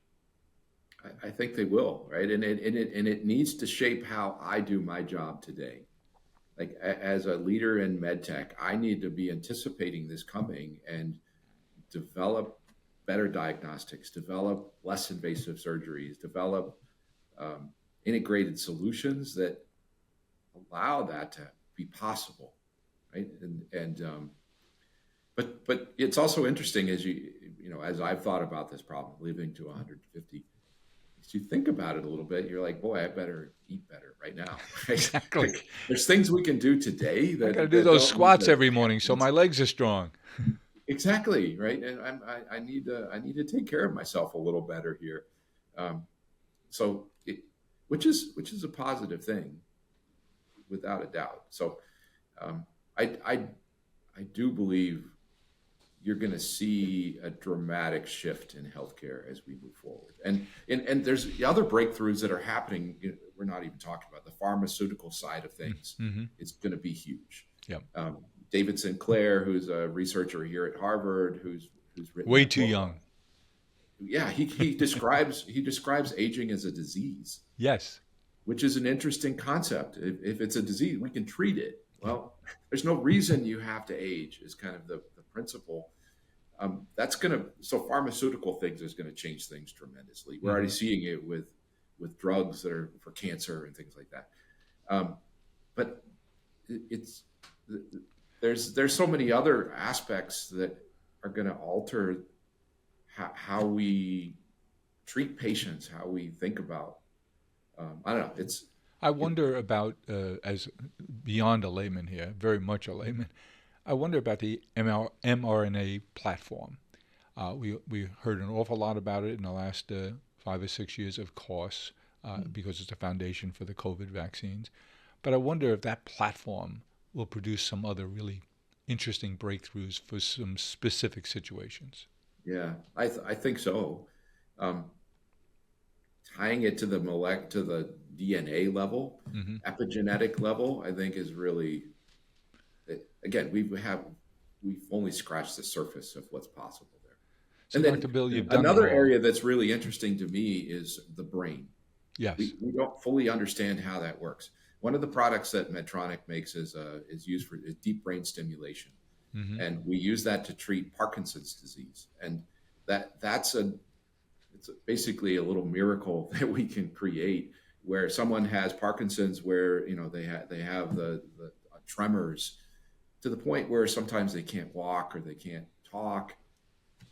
I think they will, right? And it needs to shape how I do my job today. Like as a leader in medtech, I need to be anticipating this coming and develop better diagnostics, develop less invasive surgeries, develop integrated solutions that allow that to be possible, right? But it's also interesting as as I've thought about this problem, living to 150. As you think about it a little bit, you're like, boy, I better eat better right now. Right? Exactly. Like, there's things we can do today I got to that do those don't need squats to every morning so happen. my legs are strong. Exactly, right. And I need to take care of myself a little better here. So, which is a positive thing, without a doubt. So, um, I do believe you're going to see a dramatic shift in healthcare as we move forward. And there's other breakthroughs that are happening. We're not even talking about the pharmaceutical side of things. Mm-hmm. It's going to be huge. Yep. David Sinclair, who's a researcher here at Harvard, who's written way too young. Yeah, he describes aging as a disease. Yes. Which is an interesting concept. If it's a disease, we can treat it. Well, there's no reason you have to age, is kind of the principle. So pharmaceutical things is going to change things tremendously. We're already seeing it with drugs that are for cancer and things like that. But there's so many other aspects that are going to alter how we treat patients, how we think about. I don't know. I wonder about, as beyond a layman here, very much a layman, I wonder about the mRNA platform. We heard an awful lot about it in the last 5 or 6 years, of course, because it's the foundation for the COVID vaccines. But I wonder if that platform will produce some other really interesting breakthroughs for some specific situations. Yeah, I think so. Tying it to the DNA level, epigenetic level, I think is really, again, we've only scratched the surface of what's possible there. So, and Dr. Bill, you've done another area that's really interesting to me is the brain. Yes, we don't fully understand how that works. One of the products that Medtronic makes is used for deep brain stimulation, and we use that to treat Parkinson's disease, and it's basically a little miracle that we can create where someone has Parkinson's, where they have the tremors to the point where sometimes they can't walk or they can't talk.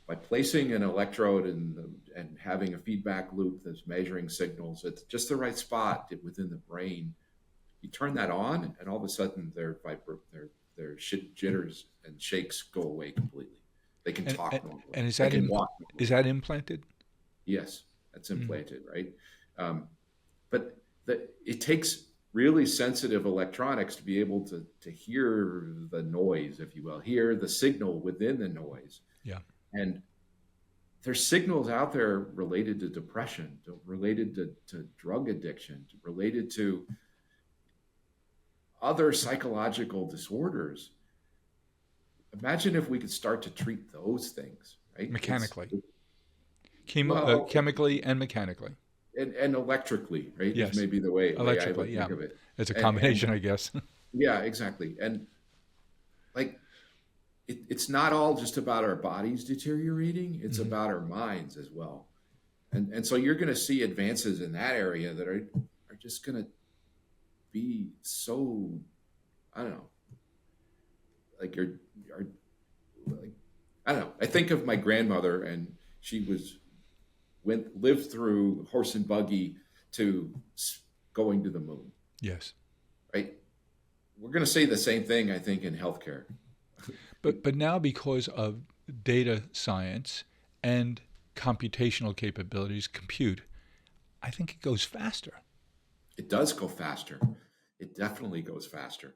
By placing an electrode and having a feedback loop that's measuring signals at just the right spot within the brain, you turn that on, and all of a sudden their jitters and shakes go away completely. They can talk normally. And is that implanted? Yes, that's implanted, right? But it takes really sensitive electronics to be able to hear the noise, if you will, hear the signal within the noise. Yeah. And there's signals out there related to depression, related to drug addiction, related to other psychological disorders. Imagine if we could start to treat those things, right? Mechanically. Chemically and mechanically. And electrically, right? Yes. Maybe the way electrically, I would think of it. It's a combination, I guess. Yeah, exactly. And like, it's not all just about our bodies deteriorating. It's about our minds as well. And so you're going to see advances in that area that are just going to be so, I don't know, like I don't know. I think of my grandmother, and she lived through horse and buggy to going to the moon. Yes. Right. We're going to say the same thing, I think, in healthcare. But now, because of data science and computational capabilities, compute, I think it goes faster. It does go faster. It definitely goes faster.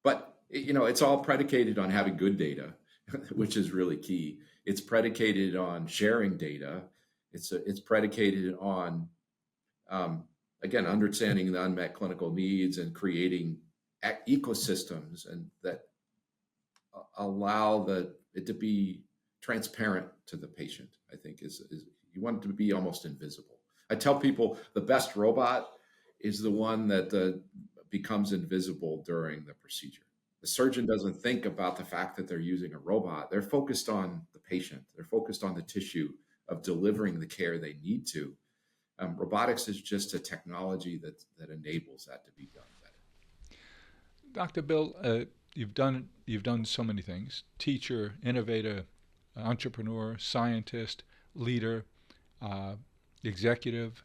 But it's all predicated on having good data, which is really key. It's predicated on sharing data. It's predicated on, again, understanding the unmet clinical needs and creating ecosystems and that allow it to be transparent to the patient. I think is you want it to be almost invisible. I tell people the best robot is the one that becomes invisible during the procedure. The surgeon doesn't think about the fact that they're using a robot. They're focused on the patient. They're focused on the tissue of delivering the care they need to. Robotics is just a technology that enables that to be done better. Dr. Bill, you've done so many things: teacher, innovator, entrepreneur, scientist, leader, executive.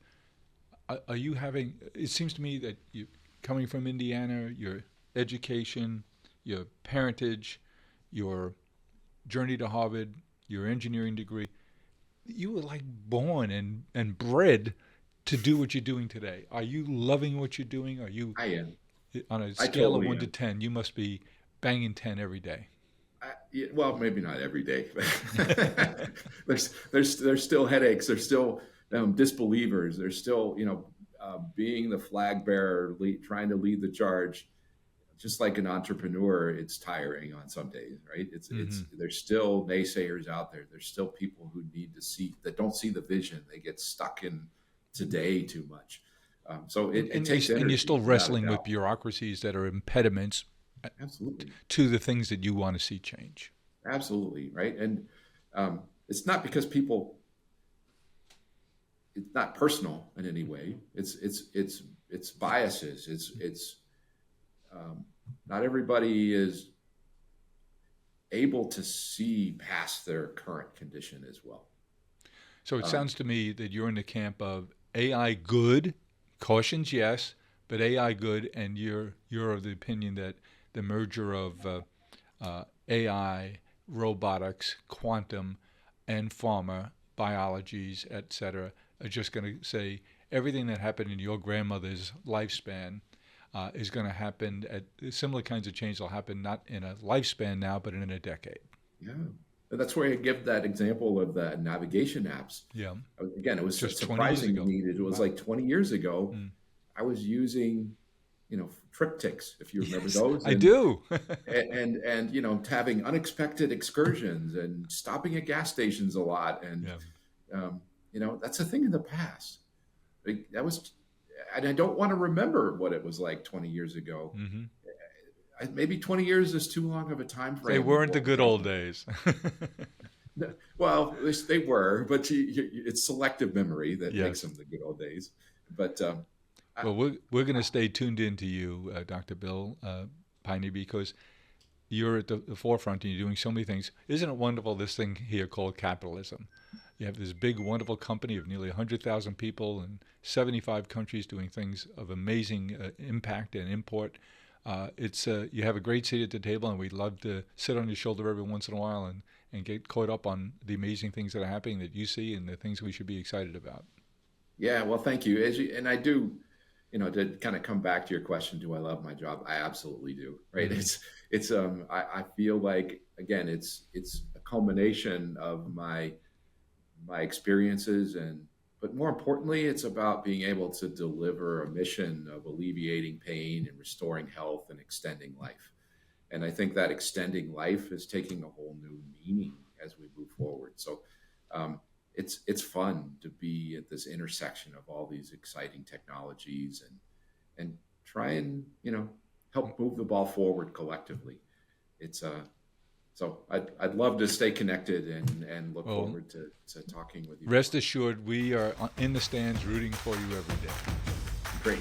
Are you having? It seems to me that you, coming from Indiana, your education, your parentage, your journey to Harvard, your engineering degree, you were like born and bred to do what you're doing today. Are you loving what you're doing? Are you? I am. On a scale of 1 to 10, you must be banging 10 every day. Well, maybe not every day, but there's still headaches. There's still disbelievers. There's still being the flag bearer, trying to lead the charge. Just like an entrepreneur, it's tiring on some days, right? It's there's still naysayers out there. There's still people who need to see that don't see the vision. They get stuck in today too much. So it takes energy. And you're still wrestling with bureaucracies that are impediments. Absolutely. To the things that you want to see change. Absolutely, right. And it's not because people. It's not personal in any way. It's biases. It's not everybody is able to see past their current condition as well. So it sounds to me that you're in the camp of AI good, cautions yes, but AI good, and you're of the opinion that the merger of AI, robotics, quantum, and pharma, biologies, et cetera, are just going to say everything that happened in your grandmother's lifespan is going to happen at similar kinds of change will happen not in a lifespan now, but in a decade. Yeah. That's where I give that example of the navigation apps. Yeah. Again, it was just surprising to me that it was like 20 years ago. I was using, triptychs, if you remember those. I do. and having unexpected excursions and stopping at gas stations a lot. And, that's a thing in the past. That was, and I don't want to remember what it was like 20 years ago. Maybe 20 years is too long of a time frame. They weren't the good old days. Well, they were, but it's selective memory that makes them the good old days. But well, we're going to stay tuned into you, Dr. Bill Peine, because you're at the forefront and you're doing so many things. Isn't it wonderful, this thing here called capitalism? You have this big, wonderful company of nearly 100,000 people in 75 countries doing things of amazing impact and import. You have a great seat at the table, and we'd love to sit on your shoulder every once in a while and get caught up on the amazing things that are happening that you see and the things we should be excited about. Yeah, well, thank you. And I do, to kind of come back to your question, do I love my job? I absolutely do. Right? I feel like, again, it's a culmination of my experiences, but more importantly, it's about being able to deliver a mission of alleviating pain and restoring health and extending life. And I think that extending life is taking a whole new meaning as we move forward. So it's fun to be at this intersection of all these exciting technologies and try and help move the ball forward collectively. So I'd love to stay connected and look forward to talking with you. Rest assured, we are in the stands rooting for you every day. Great.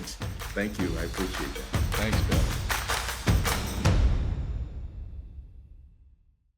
Thank you. I appreciate that. Thanks, Bill.